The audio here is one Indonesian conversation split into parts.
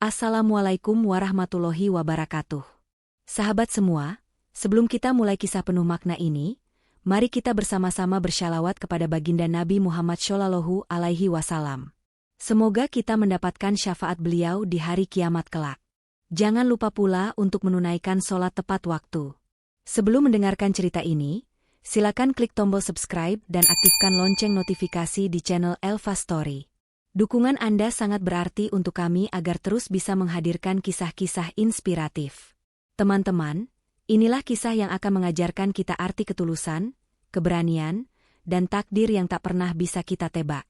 Assalamualaikum warahmatullahi wabarakatuh. Sahabat semua, sebelum kita mulai kisah penuh makna ini, mari kita bersama-sama bersyalawat kepada baginda Nabi Muhammad Shallallahu Alaihi Wasallam. Semoga kita mendapatkan syafaat beliau di hari kiamat kelak. Jangan lupa pula untuk menunaikan sholat tepat waktu. Sebelum mendengarkan cerita ini, silakan klik tombol subscribe dan aktifkan lonceng notifikasi di channel Elva Story. Dukungan Anda sangat berarti untuk kami agar terus bisa menghadirkan kisah-kisah inspiratif. Teman-teman, inilah kisah yang akan mengajarkan kita arti ketulusan, keberanian, dan takdir yang tak pernah bisa kita tebak.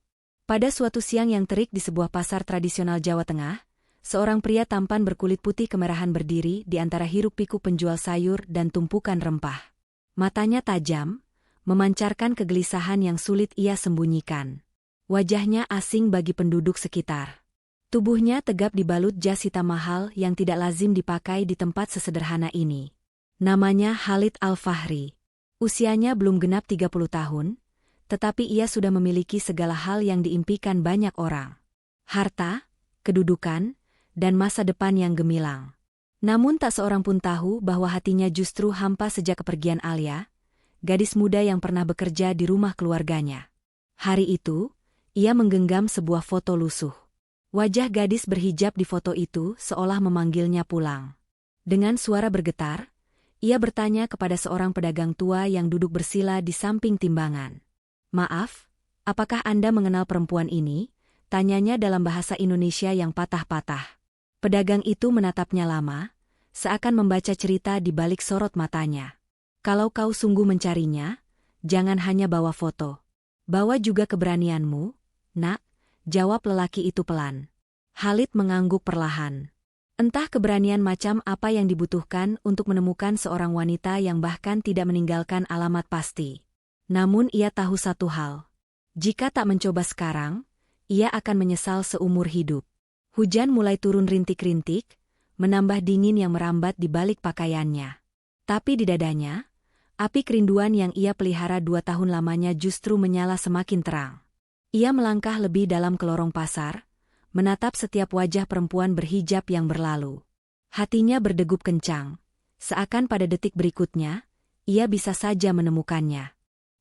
Pada suatu siang yang terik di sebuah pasar tradisional Jawa Tengah, seorang pria tampan berkulit putih kemerahan berdiri di antara hiruk-pikuk penjual sayur dan tumpukan rempah. Matanya tajam, memancarkan kegelisahan yang sulit ia sembunyikan. Wajahnya asing bagi penduduk sekitar. Tubuhnya tegap dibalut jas hitam mahal yang tidak lazim dipakai di tempat sesederhana ini. Namanya Khalid Al-Fahri. Usianya belum genap 30 tahun, tetapi ia sudah memiliki segala hal yang diimpikan banyak orang. Harta, kedudukan, dan masa depan yang gemilang. Namun tak seorang pun tahu bahwa hatinya justru hampa sejak kepergian Alia, gadis muda yang pernah bekerja di rumah keluarganya. Hari itu, ia menggenggam sebuah foto lusuh. Wajah gadis berhijab di foto itu seolah memanggilnya pulang. Dengan suara bergetar, ia bertanya kepada seorang pedagang tua yang duduk bersila di samping timbangan. "Maaf, apakah Anda mengenal perempuan ini?" tanyanya dalam bahasa Indonesia yang patah-patah. Pedagang itu menatapnya lama, seakan membaca cerita di balik sorot matanya. "Kalau kau sungguh mencarinya, jangan hanya bawa foto. Bawa juga keberanianmu, Nak," jawab lelaki itu pelan. Khalid mengangguk perlahan. Entah keberanian macam apa yang dibutuhkan untuk menemukan seorang wanita yang bahkan tidak meninggalkan alamat pasti. Namun ia tahu satu hal. Jika tak mencoba sekarang, ia akan menyesal seumur hidup. Hujan mulai turun rintik-rintik, menambah dingin yang merambat di balik pakaiannya. Tapi di dadanya, api kerinduan yang ia pelihara 2 tahun lamanya justru menyala semakin terang. Ia melangkah lebih dalam ke lorong pasar, menatap setiap wajah perempuan berhijab yang berlalu. Hatinya berdegup kencang, seakan pada detik berikutnya, ia bisa saja menemukannya.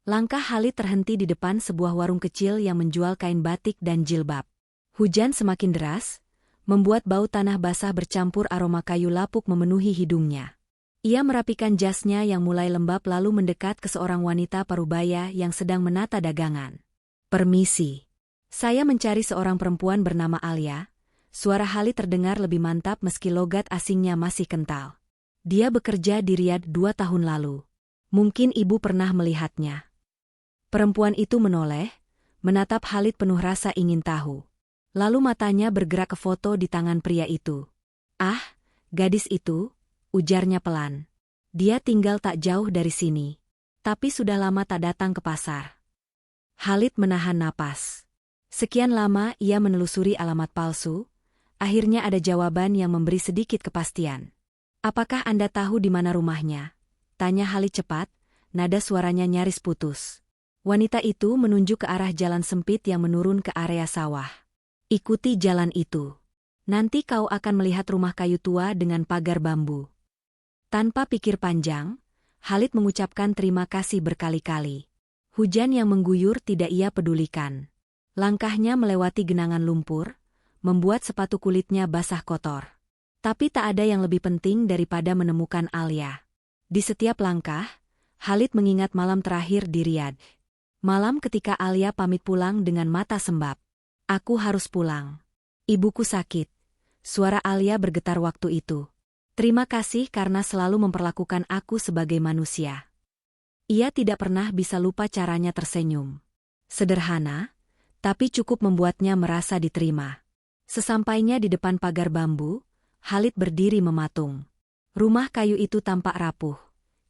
Langkah Khalid terhenti di depan sebuah warung kecil yang menjual kain batik dan jilbab. Hujan semakin deras, membuat bau tanah basah bercampur aroma kayu lapuk memenuhi hidungnya. Ia merapikan jasnya yang mulai lembab lalu mendekat ke seorang wanita parubaya yang sedang menata dagangan. "Permisi. Saya mencari seorang perempuan bernama Alia." Suara Khalid terdengar lebih mantap meski logat asingnya masih kental. "Dia bekerja di Riyadh 2 tahun lalu. Mungkin ibu pernah melihatnya." Perempuan itu menoleh, menatap Khalid penuh rasa ingin tahu. Lalu matanya bergerak ke foto di tangan pria itu. "Ah, gadis itu," ujarnya pelan. "Dia tinggal tak jauh dari sini. Tapi sudah lama tak datang ke pasar." Khalid menahan napas. Sekian lama ia menelusuri alamat palsu, akhirnya ada jawaban yang memberi sedikit kepastian. "Apakah Anda tahu di mana rumahnya?" tanya Khalid cepat, nada suaranya nyaris putus. Wanita itu menunjuk ke arah jalan sempit yang menurun ke area sawah. "Ikuti jalan itu. Nanti kau akan melihat rumah kayu tua dengan pagar bambu." Tanpa pikir panjang, Khalid mengucapkan terima kasih berkali-kali. Hujan yang mengguyur tidak ia pedulikan. Langkahnya melewati genangan lumpur, membuat sepatu kulitnya basah kotor. Tapi tak ada yang lebih penting daripada menemukan Alia. Di setiap langkah, Khalid mengingat malam terakhir di Riyadh. Malam ketika Alia pamit pulang dengan mata sembab. "Aku harus pulang. Ibuku sakit." Suara Alia bergetar waktu itu. "Terima kasih karena selalu memperlakukan aku sebagai manusia." Ia tidak pernah bisa lupa caranya tersenyum. Sederhana, tapi cukup membuatnya merasa diterima. Sesampainya di depan pagar bambu, Khalid berdiri mematung. Rumah kayu itu tampak rapuh,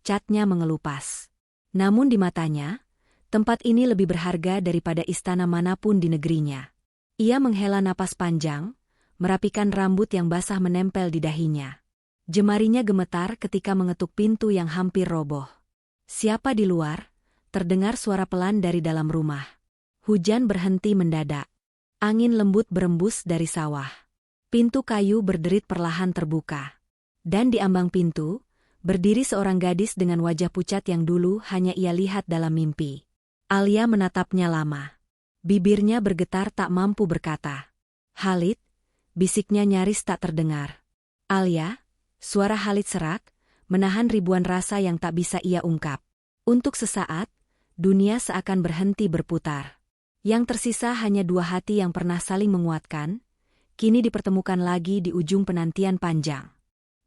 catnya mengelupas. Namun di matanya, tempat ini lebih berharga daripada istana manapun di negerinya. Ia menghela napas panjang, merapikan rambut yang basah menempel di dahinya. Jemarinya gemetar ketika mengetuk pintu yang hampir roboh. "Siapa di luar?" terdengar suara pelan dari dalam rumah. Hujan berhenti mendadak. Angin lembut berembus dari sawah. Pintu kayu berderit perlahan terbuka. Dan di ambang pintu, berdiri seorang gadis dengan wajah pucat yang dulu hanya ia lihat dalam mimpi. Alia menatapnya lama. Bibirnya bergetar tak mampu berkata. "Khalid," bisiknya nyaris tak terdengar. "Alia," suara Khalid serak, menahan ribuan rasa yang tak bisa ia ungkap. Untuk sesaat, dunia seakan berhenti berputar. Yang tersisa hanya dua hati yang pernah saling menguatkan, kini dipertemukan lagi di ujung penantian panjang.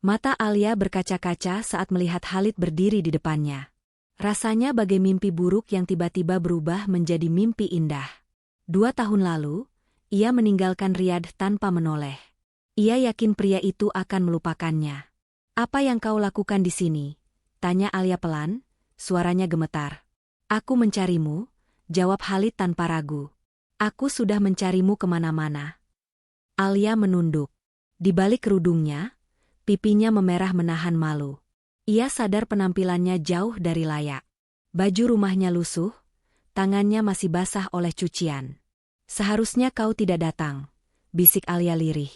Mata Alia berkaca-kaca saat melihat Khalid berdiri di depannya. Rasanya bagai mimpi buruk yang tiba-tiba berubah menjadi mimpi indah. 2 tahun lalu, ia meninggalkan Riyadh tanpa menoleh. Ia yakin pria itu akan melupakannya. "Apa yang kau lakukan di sini?" tanya Alia pelan, suaranya gemetar. "Aku mencarimu," jawab Khalid tanpa ragu. "Aku sudah mencarimu kemana-mana." Alia menunduk. Di balik kerudungnya, pipinya memerah menahan malu. Ia sadar penampilannya jauh dari layak. Baju rumahnya lusuh, tangannya masih basah oleh cucian. "Seharusnya kau tidak datang," bisik Alia lirih.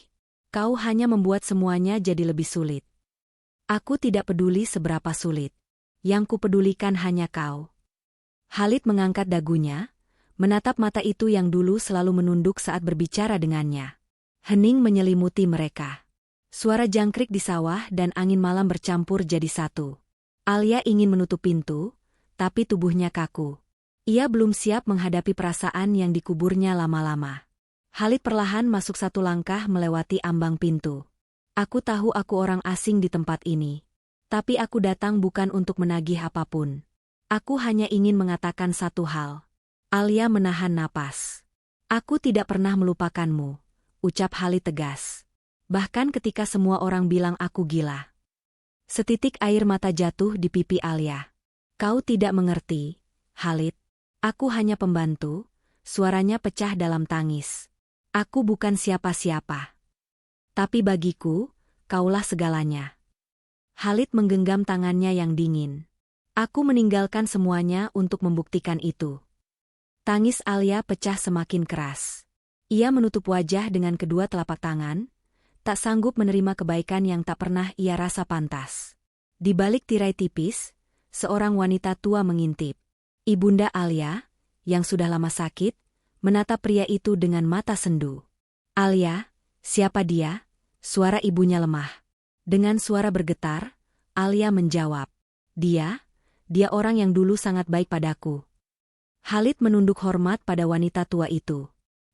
"Kau hanya membuat semuanya jadi lebih sulit." "Aku tidak peduli seberapa sulit. Yang kupedulikan hanya kau." Khalid mengangkat dagunya, menatap mata itu yang dulu selalu menunduk saat berbicara dengannya. Hening menyelimuti mereka. Suara jangkrik di sawah dan angin malam bercampur jadi satu. Alia ingin menutup pintu, tapi tubuhnya kaku. Ia belum siap menghadapi perasaan yang dikuburnya lama-lama. Khalid perlahan masuk 1 langkah melewati ambang pintu. "Aku tahu aku orang asing di tempat ini. Tapi aku datang bukan untuk menagih apapun. Aku hanya ingin mengatakan satu hal." Alia menahan napas. "Aku tidak pernah melupakanmu," ucap Khalid tegas. "Bahkan ketika semua orang bilang aku gila." Setitik air mata jatuh di pipi Alia. "Kau tidak mengerti, Khalid. Aku hanya pembantu," suaranya pecah dalam tangis. "Aku bukan siapa-siapa. Tapi bagiku, kaulah segalanya." Khalid menggenggam tangannya yang dingin. "Aku meninggalkan semuanya untuk membuktikan itu." Tangis Alia pecah semakin keras. Ia menutup wajah dengan kedua telapak tangan, tak sanggup menerima kebaikan yang tak pernah ia rasa pantas. Di balik tirai tipis, seorang wanita tua mengintip. Ibunda Alia, yang sudah lama sakit, menatap pria itu dengan mata sendu. "Alia, siapa dia?" suara ibunya lemah. Dengan suara bergetar, Alia menjawab. Dia orang yang dulu sangat baik padaku." Khalid menunduk hormat pada wanita tua itu.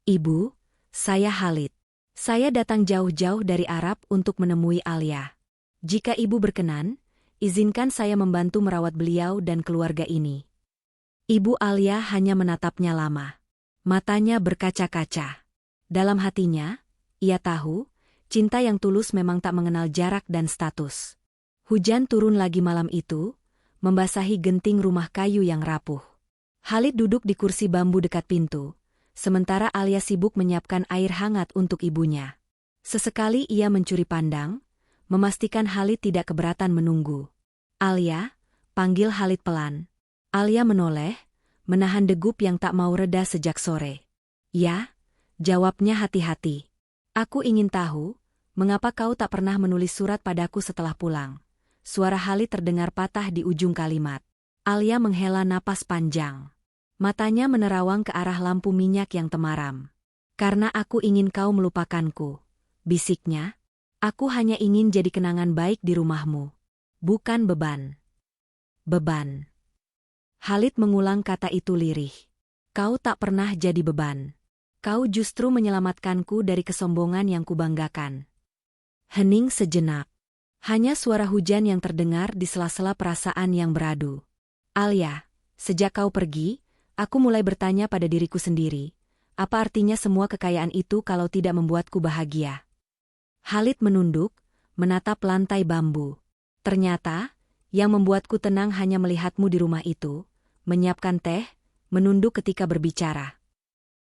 "Ibu, saya Khalid. Saya datang jauh-jauh dari Arab untuk menemui Alia. Jika ibu berkenan, izinkan saya membantu merawat beliau dan keluarga ini." Ibu Alia hanya menatapnya lama. Matanya berkaca-kaca. Dalam hatinya, ia tahu, cinta yang tulus memang tak mengenal jarak dan status. Hujan turun lagi malam itu, membasahi genting rumah kayu yang rapuh. Khalid duduk di kursi bambu dekat pintu, sementara Alia sibuk menyiapkan air hangat untuk ibunya. Sesekali ia mencuri pandang, memastikan Khalid tidak keberatan menunggu. "Alia," panggil Khalid pelan. Alia menoleh, menahan degup yang tak mau reda sejak sore. "Ya," jawabnya hati-hati. "Aku ingin tahu, mengapa kau tak pernah menulis surat padaku setelah pulang." Suara Khalid terdengar patah di ujung kalimat. Alia menghela napas panjang. Matanya menerawang ke arah lampu minyak yang temaram. "Karena aku ingin kau melupakanku," bisiknya. "Aku hanya ingin jadi kenangan baik di rumahmu. Bukan beban." "Beban." Khalid mengulang kata itu lirih. "Kau tak pernah jadi beban. Kau justru menyelamatkanku dari kesombongan yang kubanggakan." Hening sejenak. Hanya suara hujan yang terdengar di sela-sela perasaan yang beradu. "Alia, sejak kau pergi, aku mulai bertanya pada diriku sendiri, apa artinya semua kekayaan itu kalau tidak membuatku bahagia?" Khalid menunduk, menatap lantai bambu. "Ternyata, yang membuatku tenang hanya melihatmu di rumah itu, menyiapkan teh, menunduk ketika berbicara."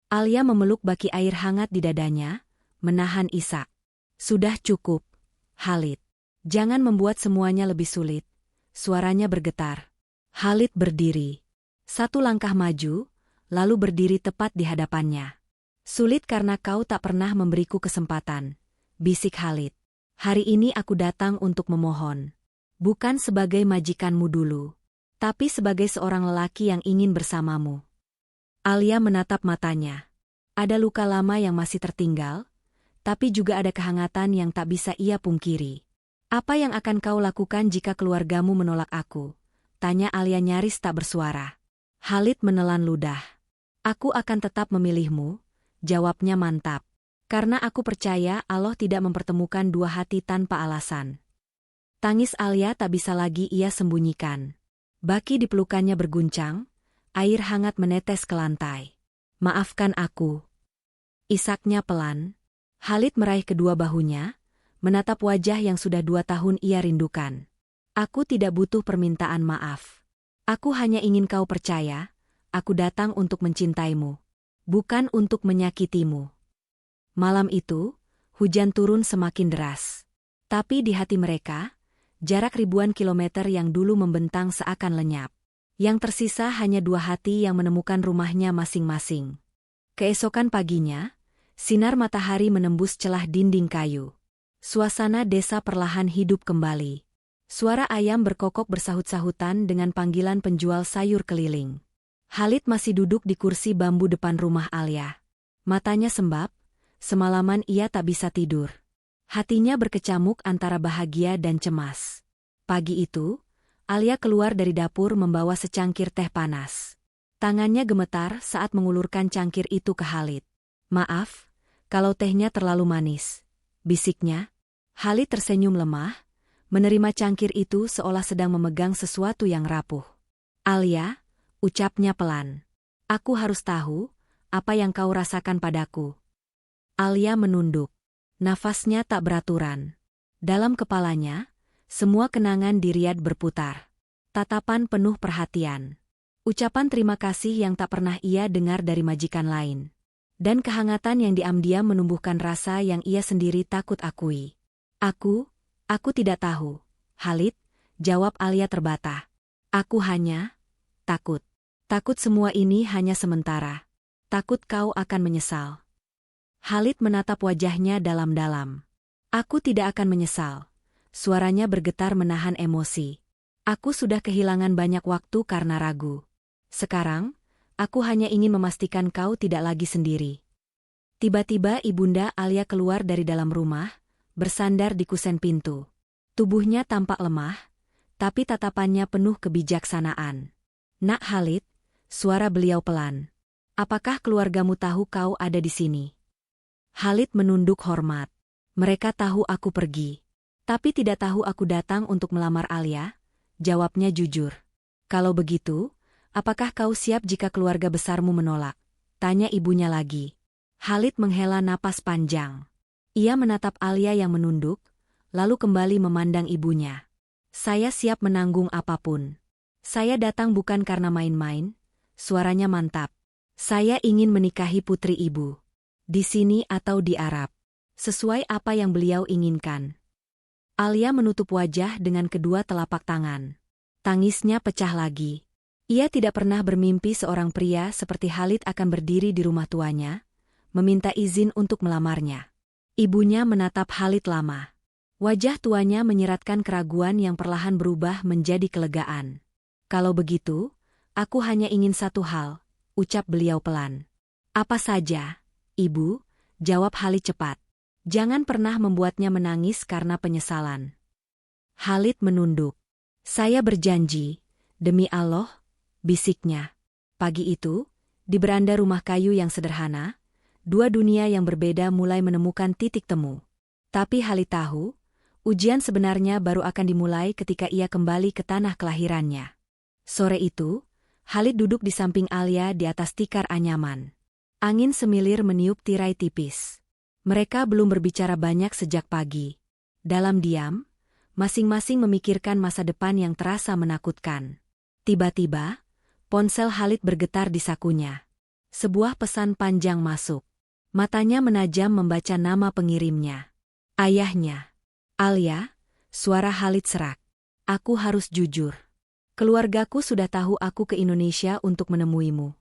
Alia memeluk baki air hangat di dadanya, menahan isak. "Sudah cukup, Khalid. Jangan membuat semuanya lebih sulit." Suaranya bergetar. Khalid berdiri. 1 langkah maju, lalu berdiri tepat di hadapannya. "Sulit karena kau tak pernah memberiku kesempatan," bisik Khalid. Hari ini aku datang untuk memohon. Bukan sebagai majikanmu dulu, tapi sebagai seorang lelaki yang ingin bersamamu. Alia menatap matanya. Ada luka lama yang masih tertinggal, tapi juga ada kehangatan yang tak bisa ia pungkiri. Apa yang akan kau lakukan jika keluargamu menolak aku? Tanya Alia nyaris tak bersuara. Khalid menelan ludah. Aku akan tetap memilihmu, jawabnya mantap. Karena aku percaya Allah tidak mempertemukan dua hati tanpa alasan. Tangis Alia tak bisa lagi ia sembunyikan. Baki di pelukannya berguncang, air hangat menetes ke lantai. Maafkan aku. Isaknya pelan. Khalid meraih kedua bahunya, menatap wajah yang sudah 2 tahun ia rindukan. Aku tidak butuh permintaan maaf. Aku hanya ingin kau percaya, aku datang untuk mencintaimu, bukan untuk menyakitimu. Malam itu, hujan turun semakin deras. Tapi di hati mereka, jarak ribuan kilometer yang dulu membentang seakan lenyap. Yang tersisa hanya 2 hati yang menemukan rumahnya masing-masing. Keesokan paginya, sinar matahari menembus celah dinding kayu. Suasana desa perlahan hidup kembali. Suara ayam berkokok bersahut-sahutan dengan panggilan penjual sayur keliling. Khalid masih duduk di kursi bambu depan rumah Alia. Matanya sembab, semalaman ia tak bisa tidur. Hatinya berkecamuk antara bahagia dan cemas. Pagi itu, Alia keluar dari dapur membawa secangkir teh panas. Tangannya gemetar saat mengulurkan cangkir itu ke Khalid. Maaf, kalau tehnya terlalu manis, bisiknya. Khalid tersenyum lemah, menerima cangkir itu seolah sedang memegang sesuatu yang rapuh. Alia, ucapnya pelan. Aku harus tahu, apa yang kau rasakan padaku. Alia menunduk. Nafasnya tak beraturan. Dalam kepalanya, semua kenangan di Riyadh berputar. Tatapan penuh perhatian. Ucapan terima kasih yang tak pernah ia dengar dari majikan lain. Dan kehangatan yang diam-diam menumbuhkan rasa yang ia sendiri takut akui. Aku tidak tahu, Khalid, jawab Alia terbata. Aku hanya takut. Takut semua ini hanya sementara. Takut kau akan menyesal. Khalid menatap wajahnya dalam-dalam. Aku tidak akan menyesal. Suaranya bergetar menahan emosi. Aku sudah kehilangan banyak waktu karena ragu. Sekarang, aku hanya ingin memastikan kau tidak lagi sendiri. Tiba-tiba Ibunda Alia keluar dari dalam rumah, bersandar di kusen pintu. Tubuhnya tampak lemah, tapi tatapannya penuh kebijaksanaan. Nak Khalid, suara beliau pelan. Apakah keluargamu tahu kau ada di sini? Khalid menunduk hormat. Mereka tahu aku pergi. Tapi tidak tahu aku datang untuk melamar Alia, jawabnya jujur. Kalau begitu, apakah kau siap jika keluarga besarmu menolak? Tanya ibunya lagi. Khalid menghela napas panjang. Ia menatap Alia yang menunduk, lalu kembali memandang ibunya. Saya siap menanggung apapun. Saya datang bukan karena main-main, suaranya mantap. Saya ingin menikahi putri ibu. Di sini atau di Arab. Sesuai apa yang beliau inginkan. Alia menutup wajah dengan kedua telapak tangan. Tangisnya pecah lagi. Ia tidak pernah bermimpi seorang pria seperti Khalid akan berdiri di rumah tuanya, meminta izin untuk melamarnya. Ibunya menatap Khalid lama. Wajah tuanya menyiratkan keraguan yang perlahan berubah menjadi kelegaan. Kalau begitu, aku hanya ingin satu hal, ucap beliau pelan. Apa saja, Ibu? Jawab Khalid cepat. Jangan pernah membuatnya menangis karena penyesalan. Khalid menunduk. Saya berjanji, demi Allah, bisiknya. Pagi itu, di beranda rumah kayu yang sederhana, dua dunia yang berbeda mulai menemukan titik temu. Tapi Khalid tahu, ujian sebenarnya baru akan dimulai ketika ia kembali ke tanah kelahirannya. Sore itu, Khalid duduk di samping Alia di atas tikar anyaman. Angin semilir meniup tirai tipis. Mereka belum berbicara banyak sejak pagi. Dalam diam, masing-masing memikirkan masa depan yang terasa menakutkan. Tiba-tiba, ponsel Khalid bergetar di sakunya. Sebuah pesan panjang masuk. Matanya menajam membaca nama pengirimnya. Ayahnya. Alia, suara Khalid serak. Aku harus jujur. Keluargaku sudah tahu aku ke Indonesia untuk menemuimu.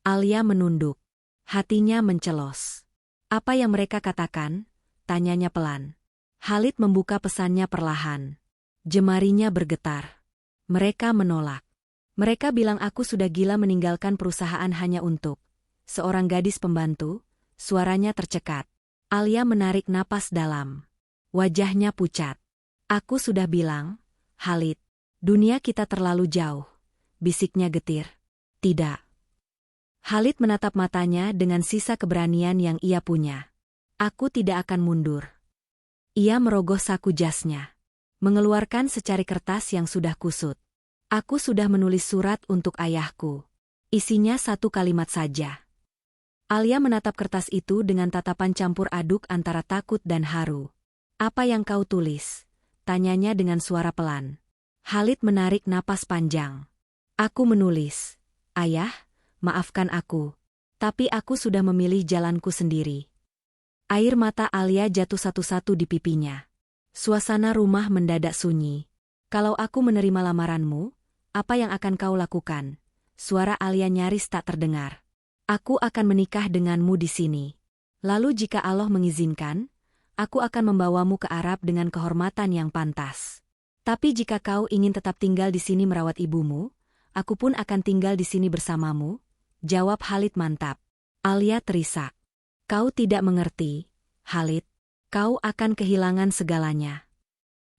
Alia menunduk. Hatinya mencelos. Apa yang mereka katakan, tanyanya pelan. Khalid membuka pesannya perlahan. Jemarinya bergetar. Mereka menolak. Mereka bilang aku sudah gila meninggalkan perusahaan hanya untuk seorang gadis pembantu. Suaranya tercekat. Alia menarik napas dalam. Wajahnya pucat. Aku sudah bilang, Khalid, dunia kita terlalu jauh. Bisiknya getir. Tidak. Khalid menatap matanya dengan sisa keberanian yang ia punya. Aku tidak akan mundur. Ia merogoh saku jasnya. Mengeluarkan secari kertas yang sudah kusut. Aku sudah menulis surat untuk ayahku. Isinya satu kalimat saja. Alia menatap kertas itu dengan tatapan campur aduk antara takut dan haru. Apa yang kau tulis? Tanyanya dengan suara pelan. Khalid menarik napas panjang. Aku menulis. Ayah, maafkan aku. Tapi aku sudah memilih jalanku sendiri. Air mata Alia jatuh satu-satu di pipinya. Suasana rumah mendadak sunyi. Kalau aku menerima lamaranmu, apa yang akan kau lakukan? Suara Alia nyaris tak terdengar. Aku akan menikah denganmu di sini. Lalu jika Allah mengizinkan, aku akan membawamu ke Arab dengan kehormatan yang pantas. Tapi jika kau ingin tetap tinggal di sini merawat ibumu, aku pun akan tinggal di sini bersamamu, jawab Khalid mantap. Alia terisak. Kau tidak mengerti, Khalid. Kau akan kehilangan segalanya.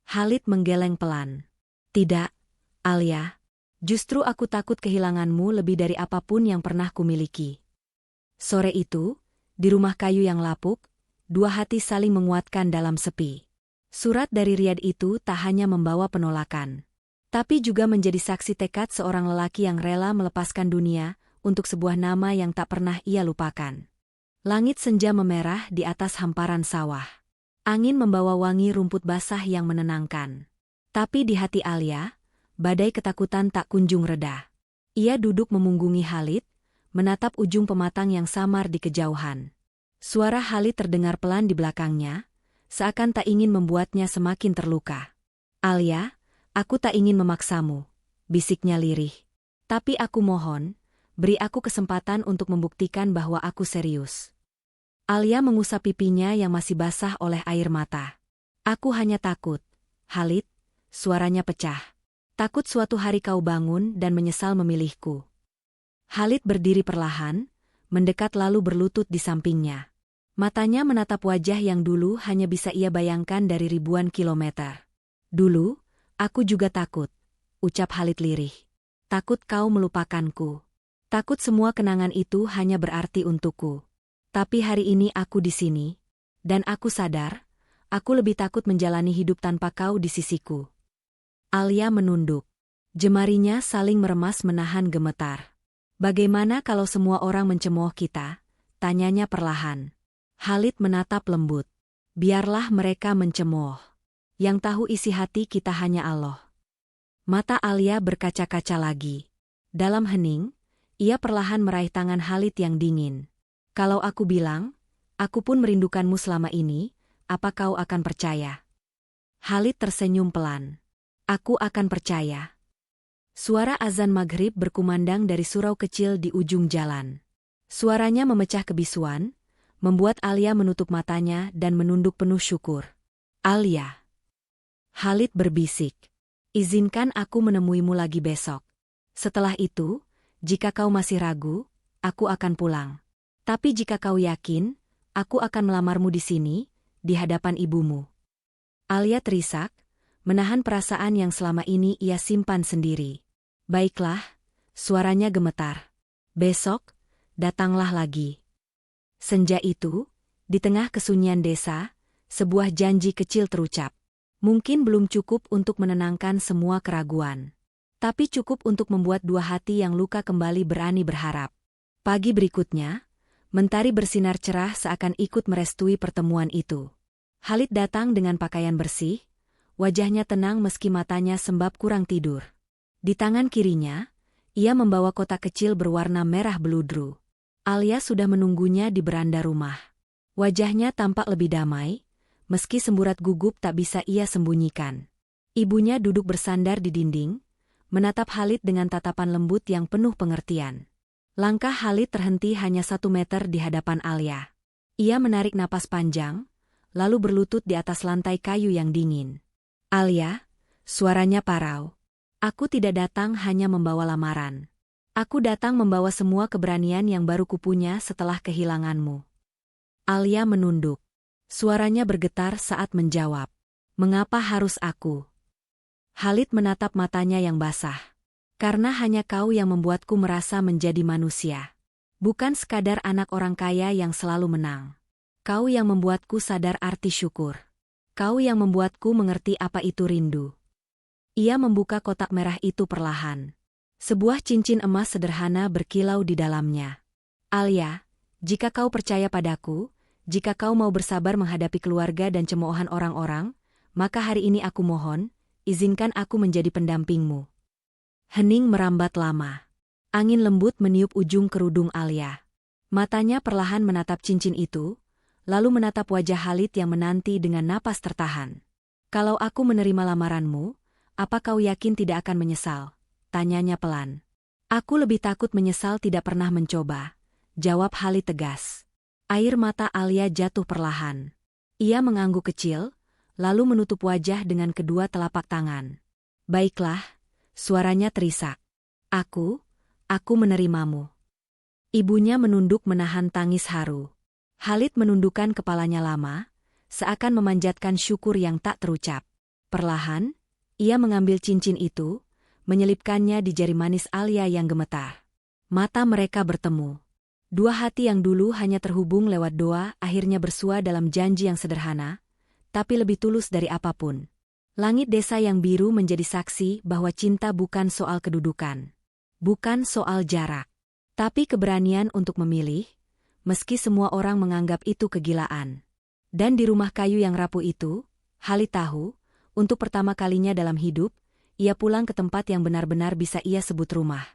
Khalid menggeleng pelan. Tidak, Alia. Justru aku takut kehilanganmu lebih dari apapun yang pernah kumiliki. Sore itu, di rumah kayu yang lapuk, dua hati saling menguatkan dalam sepi. Surat dari Riyadh itu tak hanya membawa penolakan, tapi juga menjadi saksi tekad seorang lelaki yang rela melepaskan dunia untuk sebuah nama yang tak pernah ia lupakan. Langit senja memerah di atas hamparan sawah. Angin membawa wangi rumput basah yang menenangkan. Tapi di hati Alia, badai ketakutan tak kunjung reda. Ia duduk memunggungi Khalid, menatap ujung pematang yang samar di kejauhan. Suara Khalid terdengar pelan di belakangnya, seakan tak ingin membuatnya semakin terluka. Alia, aku tak ingin memaksamu, bisiknya lirih. Tapi aku mohon, beri aku kesempatan untuk membuktikan bahwa aku serius. Alia mengusap pipinya yang masih basah oleh air mata. Aku hanya takut, Khalid, suaranya pecah. Takut suatu hari kau bangun dan menyesal memilihku. Khalid berdiri perlahan, mendekat lalu berlutut di sampingnya. Matanya menatap wajah yang dulu hanya bisa ia bayangkan dari ribuan kilometer. Dulu, aku juga takut, ucap Khalid lirih. Takut kau melupakanku. Takut semua kenangan itu hanya berarti untukku. Tapi hari ini aku di sini, dan aku sadar, aku lebih takut menjalani hidup tanpa kau di sisiku. Alia menunduk. Jemarinya saling meremas menahan gemetar. Bagaimana kalau semua orang mencemooh kita? Tanyanya perlahan. Khalid menatap lembut. Biarlah mereka mencemooh. Yang tahu isi hati kita hanya Allah. Mata Alia berkaca-kaca lagi. Dalam hening, ia perlahan meraih tangan Khalid yang dingin. Kalau aku bilang, aku pun merindukanmu selama ini, apa kau akan percaya? Khalid tersenyum pelan. Aku akan percaya. Suara azan maghrib berkumandang dari surau kecil di ujung jalan. Suaranya memecah kebisuan, membuat Alia menutup matanya dan menunduk penuh syukur. Alia. Khalid berbisik. Izinkan aku menemuimu lagi besok. Setelah itu, jika kau masih ragu, aku akan pulang. Tapi jika kau yakin, aku akan melamarmu di sini, di hadapan ibumu. Alia terisak, menahan perasaan yang selama ini ia simpan sendiri. Baiklah, suaranya gemetar. Besok, datanglah lagi. Senja itu, di tengah kesunyian desa, sebuah janji kecil terucap. Mungkin belum cukup untuk menenangkan semua keraguan. Tapi cukup untuk membuat dua hati yang luka kembali berani berharap. Pagi berikutnya, mentari bersinar cerah seakan ikut merestui pertemuan itu. Khalid datang dengan pakaian bersih, wajahnya tenang meski matanya sembab kurang tidur. Di tangan kirinya, ia membawa kotak kecil berwarna merah beludru. Alia sudah menunggunya di beranda rumah. Wajahnya tampak lebih damai, meski semburat gugup tak bisa ia sembunyikan. Ibunya duduk bersandar di dinding, menatap Khalid dengan tatapan lembut yang penuh pengertian. Langkah Khalid terhenti hanya 1 meter di hadapan Alia. Ia menarik napas panjang, lalu berlutut di atas lantai kayu yang dingin. "Alia," suaranya parau. "Aku tidak datang hanya membawa lamaran. Aku datang membawa semua keberanian yang baru kupunya setelah kehilanganmu." Alia menunduk. Suaranya bergetar saat menjawab. "Mengapa harus aku?" Khalid menatap matanya yang basah. "Karena hanya kau yang membuatku merasa menjadi manusia. Bukan sekadar anak orang kaya yang selalu menang. Kau yang membuatku sadar arti syukur. Kau yang membuatku mengerti apa itu rindu." Ia membuka kotak merah itu perlahan. Sebuah cincin emas sederhana berkilau di dalamnya. "Alia, jika kau percaya padaku, jika kau mau bersabar menghadapi keluarga dan cemoohan orang-orang, maka hari ini aku mohon, izinkan aku menjadi pendampingmu." Hening merambat lama. Angin lembut meniup ujung kerudung Alia. Matanya perlahan menatap cincin itu, lalu menatap wajah Khalid yang menanti dengan napas tertahan. "Kalau aku menerima lamaranmu, apa kau yakin tidak akan menyesal?" tanyanya pelan. "Aku lebih takut menyesal tidak pernah mencoba," jawab Khalid tegas. Air mata Alia jatuh perlahan. Ia mengangguk kecil, lalu menutup wajah dengan kedua telapak tangan. "Baiklah," suaranya terisak. Aku menerimamu." Ibunya menunduk menahan tangis haru. Khalid menundukkan kepalanya lama, seakan memanjatkan syukur yang tak terucap. Perlahan, ia mengambil cincin itu, menyelipkannya di jari manis Alia yang gemetar. Mata mereka bertemu. Dua hati yang dulu hanya terhubung lewat doa akhirnya bersua dalam janji yang sederhana, tapi lebih tulus dari apapun. Langit desa yang biru menjadi saksi bahwa cinta bukan soal kedudukan. Bukan soal jarak. Tapi keberanian untuk memilih, meski semua orang menganggap itu kegilaan. Dan di rumah kayu yang rapuh itu, Khalid tahu, untuk pertama kalinya dalam hidup, ia pulang ke tempat yang benar-benar bisa ia sebut rumah.